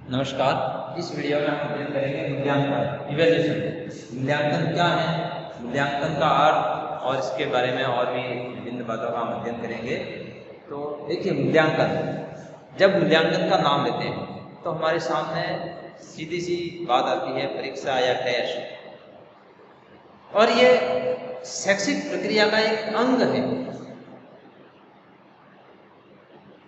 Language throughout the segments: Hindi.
नमस्कार। इस वीडियो में हम अध्ययन करेंगे मूल्यांकन, इवैल्यूएशन। मूल्यांकन क्या है, मूल्यांकन का अर्थ और इसके बारे में और भी विभिन्न बातों का हम अध्ययन करेंगे। तो देखिए, मूल्यांकन, जब मूल्यांकन का नाम लेते हैं तो हमारे सामने सीधी सी बात आती है परीक्षा या टेस्ट, और ये शैक्षिक प्रक्रिया का एक अंग है।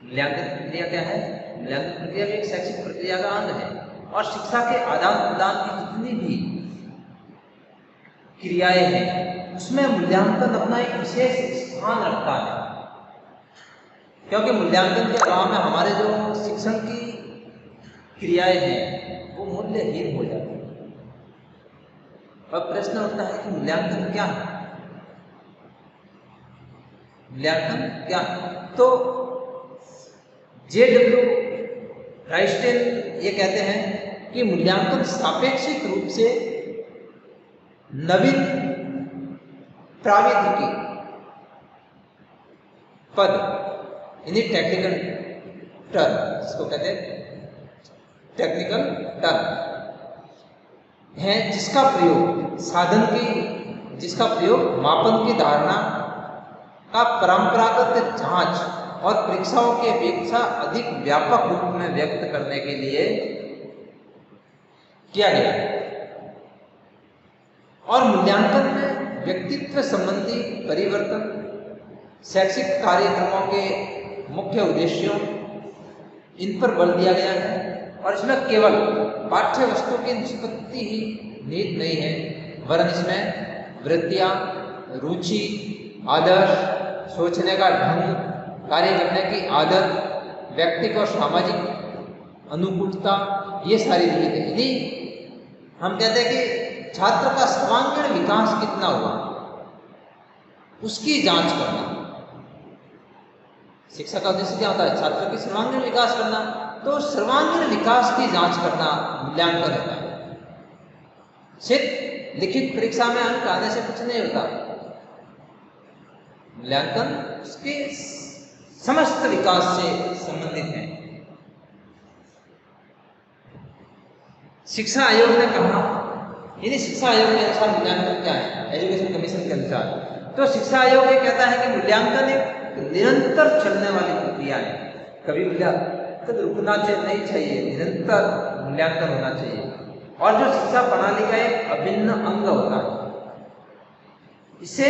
मूल्यांकन प्रक्रिया क्या है? मूल्यांकन प्रक्रिया भी एक शैक्षिक प्रक्रिया का अंग है, और शिक्षा के आदान प्रदान की जितनी भी क्रियाएं हैं उसमें मूल्यांकन अपना एक विशेष स्थान रखता है, क्योंकि मूल्यांकन के अभाव में हमारे जो शिक्षण की क्रियाएं हैं वो मूल्यहीन हो जाती है। अब प्रश्न उठता है कि मूल्यांकन क्या है? मूल्यांकन क्या है? तो जे.डब्ल्यू. राइस्टेन ये कहते हैं कि मूल्यांकन सापेक्षिक रूप से नवीन प्राविधिकी पद, यानी टेक्निकल टर्म, जिसको कहते हैं टेक्निकल टर्म है, जिसका प्रयोग मापन की धारणा का परंपरागत जांच और परीक्षाओं की अपेक्षा अधिक व्यापक रूप में व्यक्त करने के लिए किया गया है। और मूल्यांकन में व्यक्तित्व संबंधी परिवर्तन, शैक्षिक कार्यक्रमों के मुख्य उद्देश्यों, इन पर बल दिया गया है। और इसमें केवल पाठ्य वस्तु की निष्पत्ति ही निहित नहीं है, वरन इसमें वृत्तियां, रुचि, आदर्श, सोचने का ढंग, कार्य करने की आदत, व्यक्तिगत और सामाजिक अनुकूलता, ये सारी निहित है। यदि हम कहते हैं कि छात्र का सर्वांगीण विकास कितना हुआ, उसकी जांच करना। शिक्षा का उद्देश्य क्या होता है? छात्र की सर्वांगीण विकास करना। तो सर्वांगीण विकास की जांच करना मूल्यांकन होता है। सिर्फ लिखित परीक्षा में अंक आने से कुछ नहीं होता। मूल्यांकन उसके समस्त विकास से संबंधित है। शिक्षा आयोग ने कहा, यदि शिक्षा आयोग के अनुसार मूल्यांकन क्या है, एजुकेशन कमीशन के अनुसार, तो शिक्षा आयोग ये कहता है कि मूल्यांकन एक निरंतर चलने वाली प्रक्रिया है। कभी मूल्यांकन रुकना नहीं चाहिए, निरंतर मूल्यांकन होना चाहिए, और जो शिक्षा प्रणाली का एक अभिन्न अंग होता है। इससे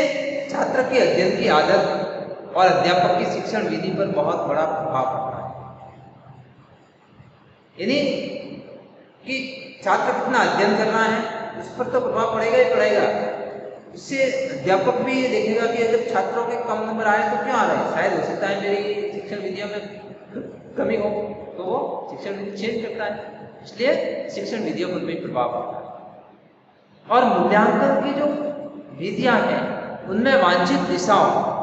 छात्र के अध्ययन की आदत और अध्यापक की शिक्षण विधि पर बहुत बड़ा प्रभाव पड़ता है। यानी कि छात्र कितना अध्ययन कर रहा है उस पर तो प्रभाव पड़ेगा ही पड़ेगा। इससे अध्यापक भी ये देखेगा कि अगर छात्रों के कम नंबर आए तो क्यों आ रहे हैं, शायद हो सकता है मेरी शिक्षण विधियों में कमी हो, तो वो शिक्षण विधि चेंज करता है। इसलिए शिक्षण विधियों पर भी प्रभाव पड़ता है। और मूल्यांकन की जो विधियां हैं उनमें वांछित दिशाओं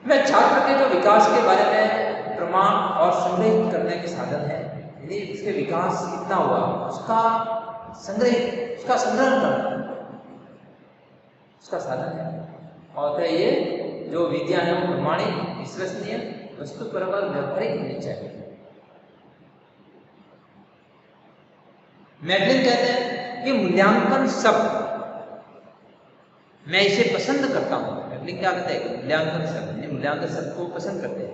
में छात्र के जो विकास के बारे में प्रमाण और संग्रहित करने के साधन है, यानी उसके विकास कितना हुआ उसका संग्रहण करना उसका साधन है। और ये जो विधियां हैं वो प्रमाणिक, विश्वसनीय, वस्तुपरक, व्यावहारिक होनी चाहिए। मैगलिन कहते हैं कि मूल्यांकन शब्द मैं इसे पसंद करता हूँ। मैगलिन क्या कहते हैं कि मूल्यांकन शब्द, मूल्यांकन शब्द को पसंद करते हैं,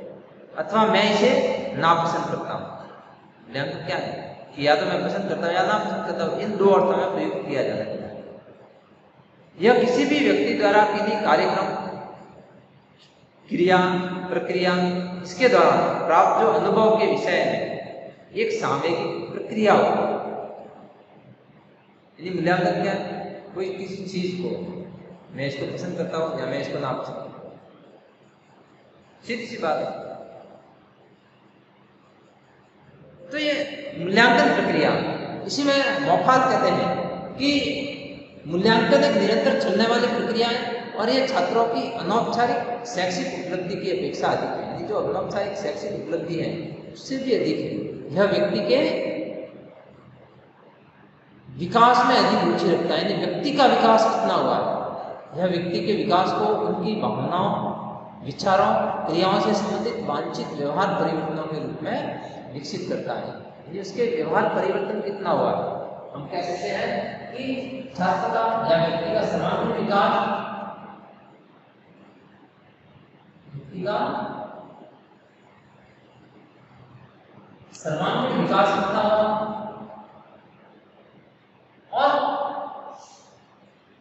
अथवा मैं इसे नापसंद करता हूँ। मूल्यांकन क्या है कि या तो मैं पसंद करता हूँ या नापसंद करता हूँ, इन दो अर्थों में प्रयोग किया जा सकता है। यह किसी भी व्यक्ति द्वारा किसी कार्यक्रम, क्रिया, प्रक्रिया, इसके द्वारा प्राप्त जो अनुभव के विषय में एक सामयिक प्रक्रिया होती है। यानी मूल्यांकन क्या है? कोई किसी चीज को मैं इसको पसंद करता हूं या मैं इसको नापसंद करता हूं, सीधी सी बात है। तो ये मूल्यांकन प्रक्रिया, इसी में मौफाल कहते हैं कि मूल्यांकन एक निरंतर चलने वाली प्रक्रिया है, और ये छात्रों की अनौपचारिक शैक्षिक उपलब्धि की अपेक्षा अधिक है। यानी जो अनौपचारिक शैक्षिक उपलब्धि है उससे भी अधिक है। यह व्यक्ति के विकास में अधिक रुचि रखता है। यानी व्यक्ति का विकास कितना हुआ है, यह व्यक्ति के विकास को, उनकी भावनाओं, विचारों क्रियाओं से संबंधित वांछित व्यवहार परिवर्तनों के रूप में विकसित करता है। यानी उसके व्यवहार परिवर्तन कितना हुआ, हम कह सकते हैं कि छात्र का या व्यक्ति का सर्वांगीण विकास, सर्वांगीण विकास कितना हुआ और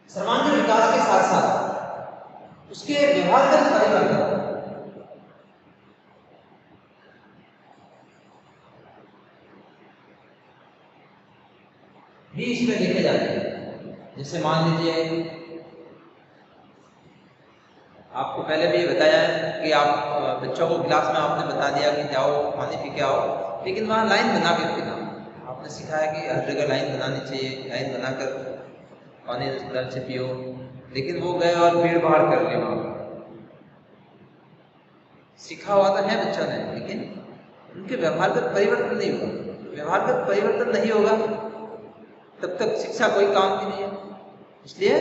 सर्वांगीण विकास के साथ साथ उसके व्यवहारगत परिवर्तन भी इसमें देखे जाते हैं। जैसे मान लीजिए आपको पहले भी बताया कि आप बच्चों को क्लास में आपने बता दिया कि जाओ पानी पी के आओ, लेकिन वहाँ लाइन बना के पीना। आपने सिखाया कि हर जगह लाइन बनानी चाहिए, लाइन बनाकर पानी नल से पियो, लेकिन वो गए और भीड़ भाड़ कर ली वहाँ। सीखा हुआ तो है बच्चों ने, लेकिन उनके व्यवहारगत परिवर्तन नहीं हुआ। व्यवहारगत परिवर्तन नहीं होगा तब तक शिक्षा कोई काम की नहीं है। इसलिए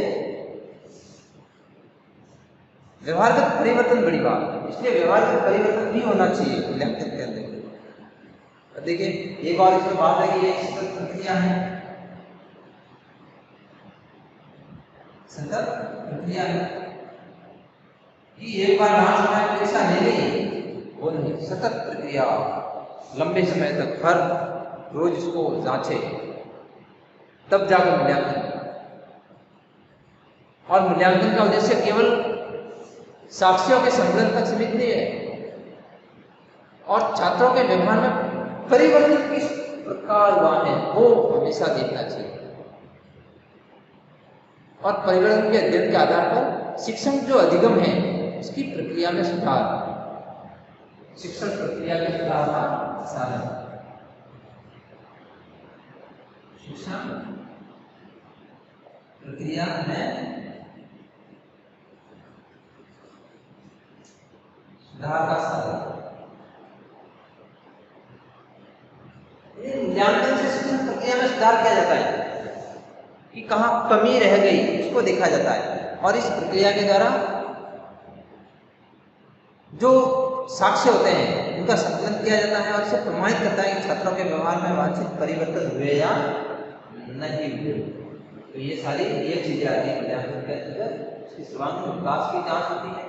व्यवहारगत परिवर्तन बड़ी बात है, इसलिए व्यवहारगत परिवर्तन भी होना चाहिए मूल्यांकन के अंदर। देखिए एक और इसमें बात है कि ये सतत प्रक्रिया है, सतत प्रक्रिया है कि एक बार डांस में परीक्षा ले ली, वो नहीं, सतत प्रक्रिया, लंबे समय तक हर रोज इसको जांचे तब जाकर मूल्यांकन। और मूल्यांकन का उद्देश्य केवल साक्ष्यों के संकलन तक सीमित नहीं है, और छात्रों के व्यवहार में परिवर्तन किस प्रकार हुआ है वो हमेशा देखना चाहिए। और परिवर्तन के अध्ययन के आधार पर शिक्षण जो अधिगम है उसकी प्रक्रिया में सुधार, शिक्षण प्रक्रिया में सुधार का साधन, शिक्षण प्रक्रिया में सुधार का साधन। मूल्यांकन से शिक्षण प्रक्रिया में सुधार किया जाता है कि कहाँ कमी रह गई उसको देखा जाता है, और इस प्रक्रिया के द्वारा जो साक्ष्य होते हैं उनका संकलन किया जाता है और इसे प्रमाणित करता है कि छात्रों के व्यवहार में वांछित परिवर्तन हुए या नहीं हुए। तो ये सारी ये चीजें आती है मूल्यांकन के अंदर। उसकी सर्वांगीण विकास की जांच होती है,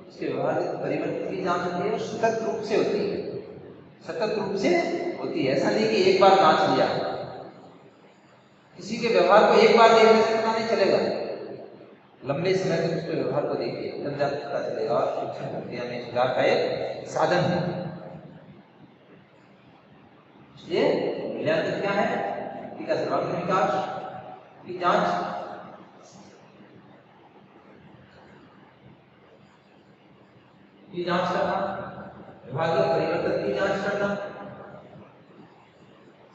उसके व्यवहार के परिवर्तन की जांच होती है, और सतत रूप से होती है, सतत रूप से होती है। ऐसा नहीं कि एक बार जांच लिया, किसी के व्यवहार को एक बार देखने से पता नहीं चलेगा, लंबे समय तक उसके व्यवहार को देखिए तब जाकर पता चलेगा। और शिक्षण प्रक्रिया में सुधार का एक साधन है। इसलिए मूल्यांकन क्या है, व्यक्ति का सर्वांगीण विकास की जांच, की जांच करना, व्यवहार के परिवर्तन की जांच करना,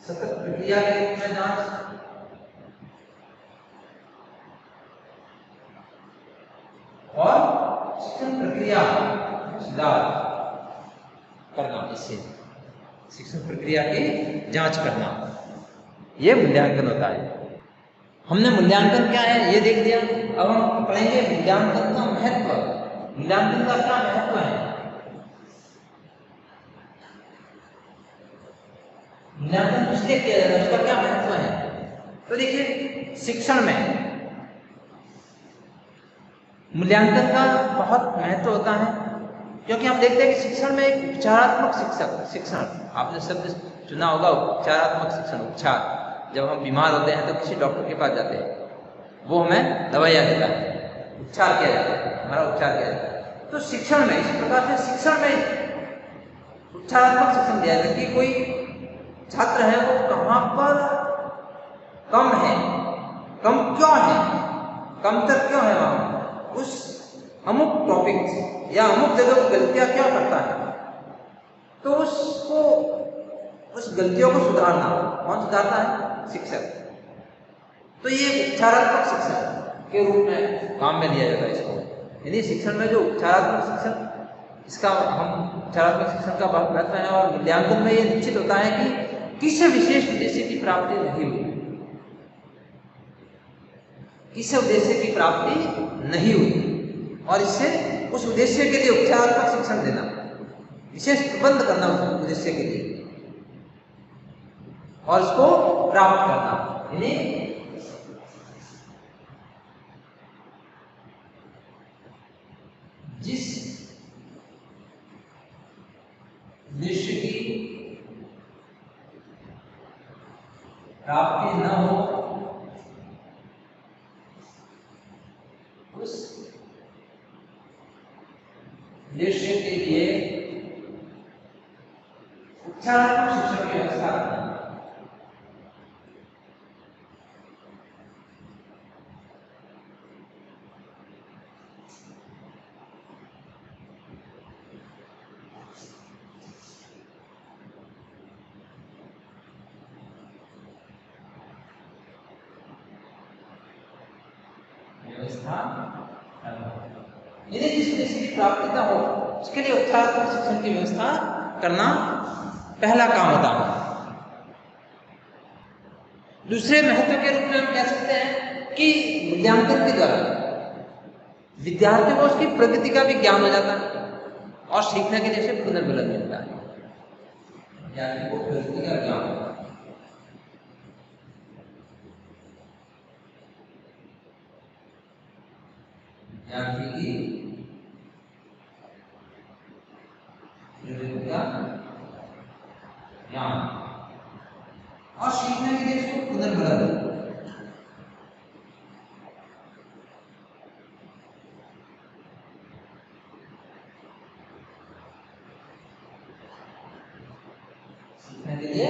सतत प्रक्रिया के रूप में जांच, और शिक्षण प्रक्रिया सुधार करना, इससे शिक्षण प्रक्रिया की जांच करना, यह मूल्यांकन होता है। हमने मूल्यांकन क्या है ये देख लिया। अब हम पढ़ेंगे मूल्यांकन का महत्व। मूल्यांकन का क्या महत्व है, मूल्यांकन इसलिए किया जाता है, उसका क्या महत्व है। तो देखिए शिक्षण में मूल्यांकन का बहुत महत्व होता है, क्योंकि हम देखते हैं कि शिक्षण में एक उपचारात्मक शिक्षण, आपने शब्द चुना होगा उपचारात्मक शिक्षण। उपचार, जब हम बीमार होते हैं तो किसी डॉक्टर के पास जाते हैं, वो हमें दवाइयाँ देता है, उपचार किया जाता है, हमारा उपचार किया जाता है। तो शिक्षण में इस प्रकार से शिक्षण में उपचारात्मक शिक्षण दिया जाता है कि कोई छात्र है वो कहाँ पर कम है, कम क्यों है, कमतर क्यों है, वहाँ उस अमुक टॉपिक या अमुक जगह को गलतियां क्यों करता है, तो उसको उस गलतियों को सुधारना, कौन सुधारता है, शिक्षक। तो ये उपचारात्मक शिक्षण के रूप में काम में लिया जाता है इसको। यानी शिक्षण में जो उपचारात्मक शिक्षण, इसका हम उपचारात्मक शिक्षण का बहुत महत्व है। और मूल्यांकन में ये निश्चित होता है कि किसी विशेष उद्देश्य की प्राप्ति नहीं हुई, किसी उद्देश्य की प्राप्ति नहीं हुई, और इससे उस उद्देश्य के लिए उपचारात्मक शिक्षण देना, विशेष प्रबंध करना उस उद्देश्य के लिए और उसको प्राप्त करना। यानी जिस उद्देश्य की प्राप्ति न हो उस उद्देश्य के लिए उपचारात्मक शिक्षण की व्यवस्था करना। यदि जिस उद्देश्य की प्राप्ति न हो उसके लिए उपचारात्मक शिक्षण की व्यवस्था करना पहला काम होता है। दूसरे महत्व के रूप में हम कह सकते हैं कि मूल्यांकन के द्वारा विद्यार्थियों को उसकी प्रगति का भी ज्ञान हो जाता है और सीखने के लिए उसे पुनर्बल मिलता है। विद्यार्थी को प्रगति का ज्ञान होता है। विद्यार्थी की प्रगति का ज्ञान और सीखने के लिए उसको पुनर्बल। सीखने के लिए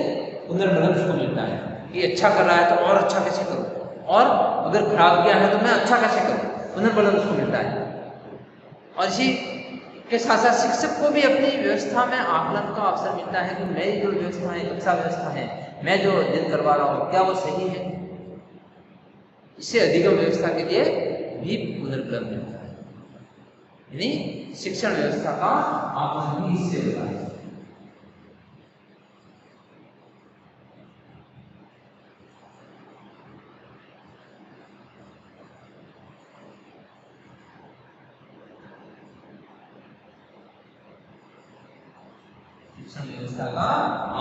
पुनर्बल उसको मिलता है कि अच्छा कर रहा है तो और अच्छा कैसे करूं, और अगर खराब किया है तो मैं अच्छा कैसे करूं, पुनर्बल उसको मिलता है। और इसी के साथ साथ शिक्षक को भी अपनी व्यवस्था में आकलन का अवसर मिलता है कि मेरी जो व्यवस्था है, कक्षा व्यवस्था है, मैं जो अध्ययन करवा रहा हूँ क्या वो सही है। इससे अधिगम व्यवस्था के लिए भी पुनर्बल मिलता है। यानी शिक्षण व्यवस्था का आकलन भी इससे होता है। शिक्षण व्यवस्था का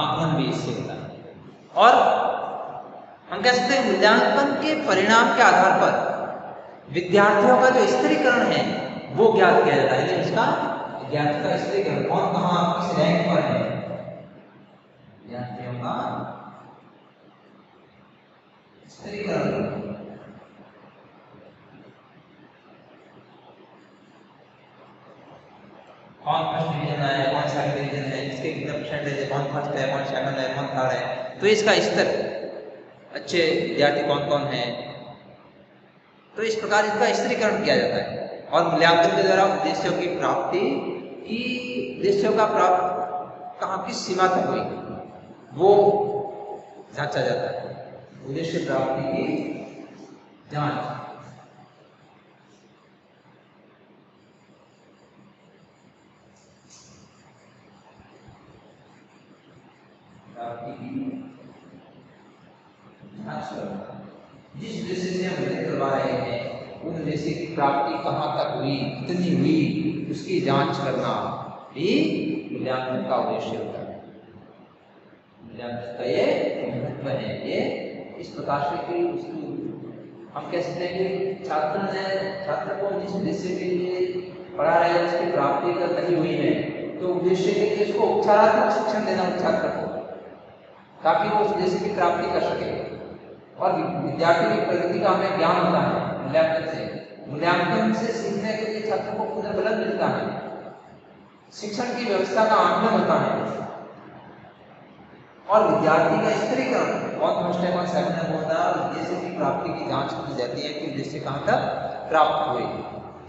आकलन भी इससे होता है। और हम कह सकते हैं मूल्यांकन के परिणाम के आधार पर विद्यार्थियों का जो स्तरीकरण है वो ज्ञात किया जाता है। इसका विद्यार्थी का स्तरीकरण कौन कहाँ किस रैंक पर है, विद्यार्थियों का स्तरीकरण कौन फर्स्ट डिवीजन आया, कौन सेकंड डिवीजन है, इसके कितना परसेंटेज है, कौन फर्स्ट है, कौन सेकंड है, कौन थर्ड है, तो इसका स्तर अच्छे विद्यार्थी कौन कौन है, तो इस प्रकार इसका स्तरीकरण किया जाता है। और मूल्यांकन के द्वारा उद्देश्यों की प्राप्ति की उद्देश्यों का प्राप्त कहाँ किस सीमा तक हुई वो जांचा जाता है। उद्देश्य प्राप्ति की जांच जिस उद्देश्य से हम अध्ययन करवा रहे हैं उन उद्देश्य की प्राप्ति कहाँ तक हुई, कितनी हुई, उसकी जांच करना भी मूल्यांकन का उद्देश्य होता है। मूल्यांकन का ये महत्व है। ये इस प्रकार से कि उसको हम कह सकते हैं कि छात्र को जिस उद्देश्य के लिए पढ़ा रहे हैं उसकी प्राप्ति अगर नहीं हुई है तो उद्देश्य के लिए उसको उपचारात्मक शिक्षण देना छात्र को, ताकि वो उस उद्देश्य की प्राप्ति कर सके। और विद्यार्थी की प्रगति का हमें ज्ञान होता है मूल्यांकन से सीखने के लिए छात्र को पुनर्बल मिलता है। शिक्षण की व्यवस्था का आकलन होता है और विद्यार्थी का स्तरीकरण कौन फर्स्ट है कौन सेकंड है होता है। उद्देश्य की प्राप्ति की जांच की जाती है कि उद्देश्य कहाँ तक प्राप्त हुए।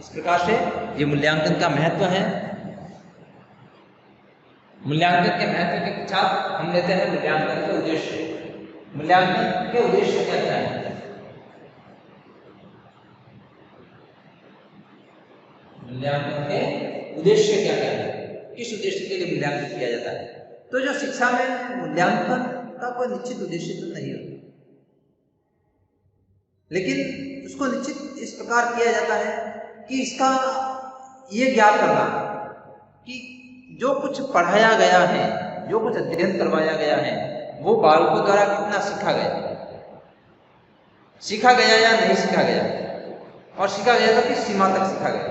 इस प्रकार से ये मूल्यांकन का महत्व है। मूल्यांकन के महत्व के पश्चात हम लेते हैं मूल्यांकन के उद्देश्य। मूल्यांकन के उद्देश्य क्या क्या है? मूल्यांकन के उद्देश्य क्या क्या है? किस उद्देश्य के लिए मूल्यांकन किया जाता है? तो जो शिक्षा में मूल्यांकन का कोई निश्चित उद्देश्य तो नहीं होता, लेकिन उसको निश्चित इस प्रकार किया जाता है कि इसका ये ज्ञात करना कि जो कुछ पढ़ाया गया है, जो कुछ अध्ययन करवाया गया है, वो बालकों द्वारा कितना सीखा गया या नहीं सीखा गया, और सीखा गया तो किस सीमा तक सीखा गया।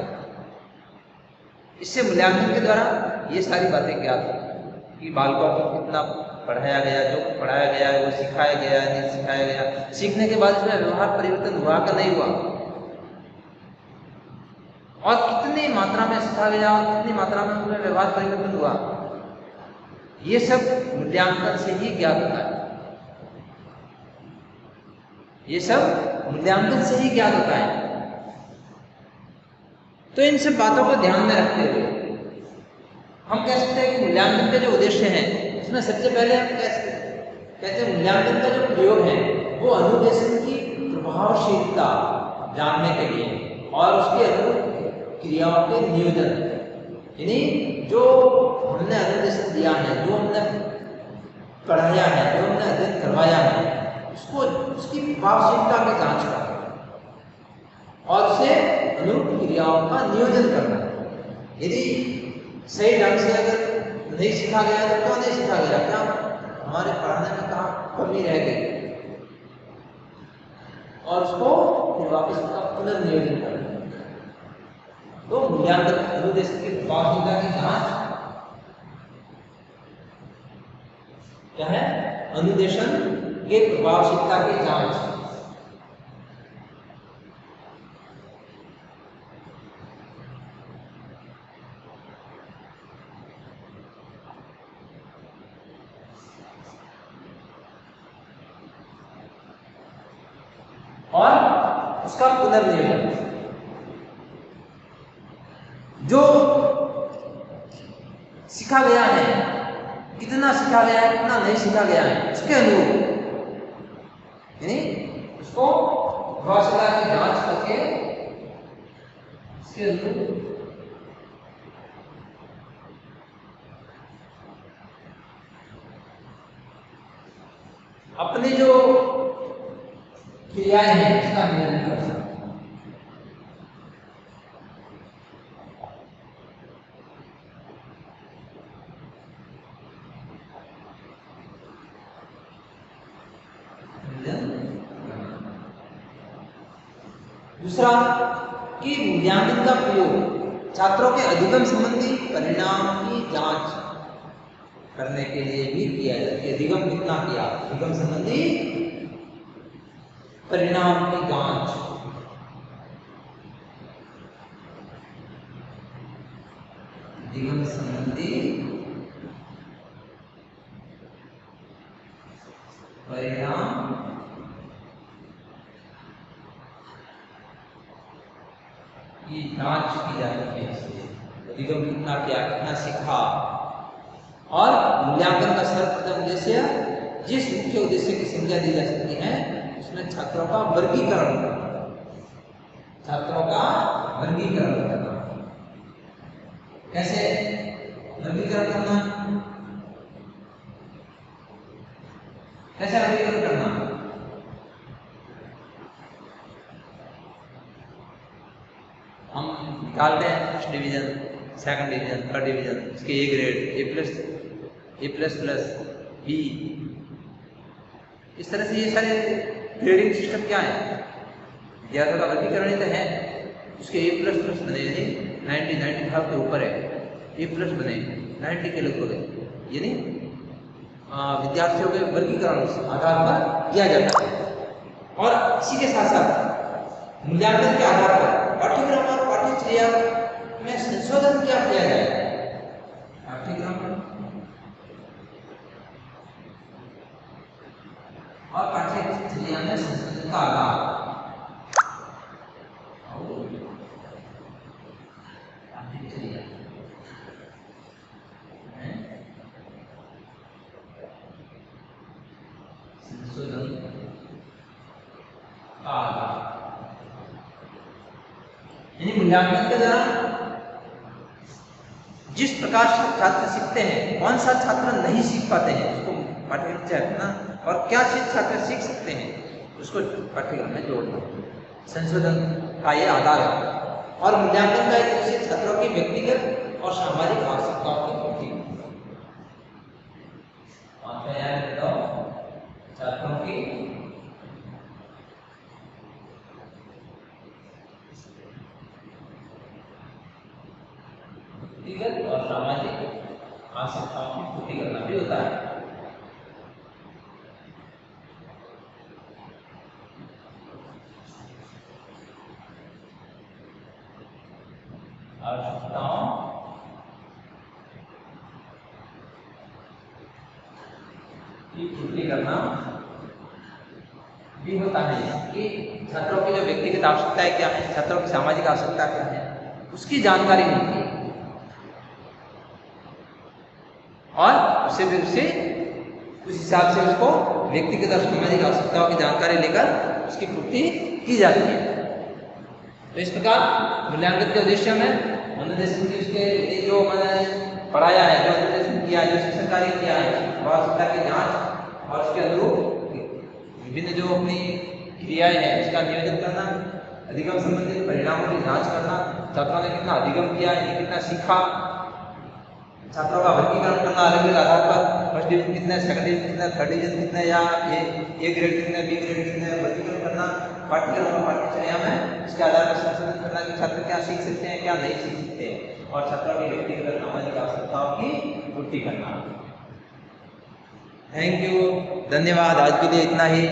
इससे मूल्यांकन के द्वारा ये सारी बातें ज्ञात होती कि बालकों को कितना पढ़ाया गया, जो पढ़ाया गया है वो सिखाया गया नहीं सिखाया गया, सीखने के बाद इसमें व्यवहार परिवर्तन हुआ कि नहीं हुआ, और कितनी मात्रा में सीखा गया और कितनी मात्रा में उनमें व्यवहार परिवर्तन हुआ। ये सब मूल्यांकन से ही ज्ञात होता है, ये सब मूल्यांकन से ही ज्ञात होता है। तो इन सब बातों को ध्यान में रखते हुए हम कह सकते हैं कि मूल्यांकन के जो उद्देश्य हैं उसमें सबसे पहले हम कहते हैं मूल्यांकन का जो प्रयोग है वो अनुदेशन की प्रभावशीलता जानने के लिए और उसके अनुरूप क्रियाओं के नियोजन, यानी जो हमने अनुदेशन दिया है, जो हमने पढ़ाया है, जो हमने अध्ययन करवाया है, उसको उसकी प्रभावशीलता की जांच करना और उसे अनुरूप क्रियाओं का नियोजन करना। यदि सही ढंग से अगर नहीं सीखा गया तो क्यों नहीं सीखा गया, क्या हमारे पढ़ाने में कहाँ कमी रह गई, और उसको फिर वापस उसका पुनर्नियोजन करना। तो मूल्यांकन अनुदेशन की प्रभावशीलता की जांच क्या है, अनुदेशन के प्रभावशीलता की जांच। और उसका पुनर्नियोजन, जो सीखा गया है कितना सीखा गया है कितना नहीं सीखा गया है उसके अनुरूप, यानी उसको प्रभावशीलता की जांच करके उसके अनुरूप अपनी जो क्रियाएं हैं उसका नियंत्रण कर सकते हैं। दूसरा कि मूल्यांकन का प्रयोग छात्रों के अधिगम संबंधी परिणाम की जांच करने के लिए भी किया जाता है। अधिगम कितना किया, अधिगम संबंधी परिणाम की जांच, अधिगम संबंधी परिणाम की जांच की जाती है। अधिगम कितना किया, कितना सीखा, और मूल्यांकन का सर्वप्रथम उद्देश्य जिस मुख्य उद्देश्य की संज्ञा दी जा सकती है उसमें छात्रों का वर्गीकरण करना, छात्रों का वर्गीकरण करना। कैसे वर्गीकरण करना, कैसे वर्गीकरण करना, हम निकालते हैं first division, second division, third division, इसके A grade, A plus plus, B, इस तरह से ये सारे ग्रेडिंग सिस्टम क्या है, विद्यार्थियों का वर्गीकरण ही तो है। उसके ए प्लस प्लस बने, यानी 95 के ऊपर है, ए प्लस बने 90 के लगभग है, यानी विद्यार्थियों के वर्गीकरण उस आधार पर किया जाता है। और इसी के साथ साथ मूल्यांकन के आधार पर पाठ्यक्रम और पाठ्यचर्या में संशोधन क्या किया जाए, पाठ्यक्रम और पाठ्यचर्या में संशोधन का आधार, पाठ्यचर्या संशोधन का आधार, यानी मूल्यांकन के दौरान जिस प्रकार से छात्र सीखते हैं, कौन सा छात्र नहीं सीख पाते हैं उसको पाठ्यक्रम से हटना, और क्या चीज छात्र सीख सकते हैं उसको पाठ्यक्रम में जोड़ना, संशोधन का ये आधार है। और मूल्यांकन का एक उद्देश्य छात्रों की व्यक्तिगत और सामाजिक आवश्यकताओं की पूर्ति। छात्रों की व्यक्तिगत और सामाजिक आवश्यकताओं की पूर्ति करना भी होता है। आवश्यकताओं की पूर्ति करना भी होता है कि छात्रों की जो व्यक्तिगत आवश्यकताएं क्या है, छात्रों की सामाजिक आवश्यकता क्या है, उसकी जानकारी मिलती है और उससे फिर उसे उस हिसाब से उसको व्यक्तिगत और सामाजिक आवश्यकताओं की जानकारी लेकर उसकी पूर्ति की जाती है। तो इस प्रकार मूल्यांकन के उद्देश्य में अनुदेशन की उसके जो मैंने पढ़ाया है, जो अनुदेशन किया है, जो शिक्षण कार्य किया है, आवश्यकता की जांच और उसके अनुरूप विभिन्न जो अपनी क्रियाएं हैं उसका नियोजन करना, अधिगम संबंधित परिणामों की जांच करना, छात्रों ने कितना अधिगम किया है, कितना सीखा, छात्रों का वर्गीकरण करना अलग अलग आधार पर, फर्स्ट डिवीजन कितना, सेकंड डिवीजन कितना, थर्ड डिवीजन कितना, या ए ग्रेड कितना, बी ग्रेड कितना, वर्गीकरण करना, पाठ्यक्रम और पाठ्यचर्या में इसके आधार पर संशोधन करना कि छात्र क्या सीख सकते हैं, क्या नहीं सीख सकते, और छात्रों की व्यक्तिगत सामाजिक आवश्यकताओं की पूर्ति करना। थैंक यू, धन्यवाद। आज के लिए इतना ही।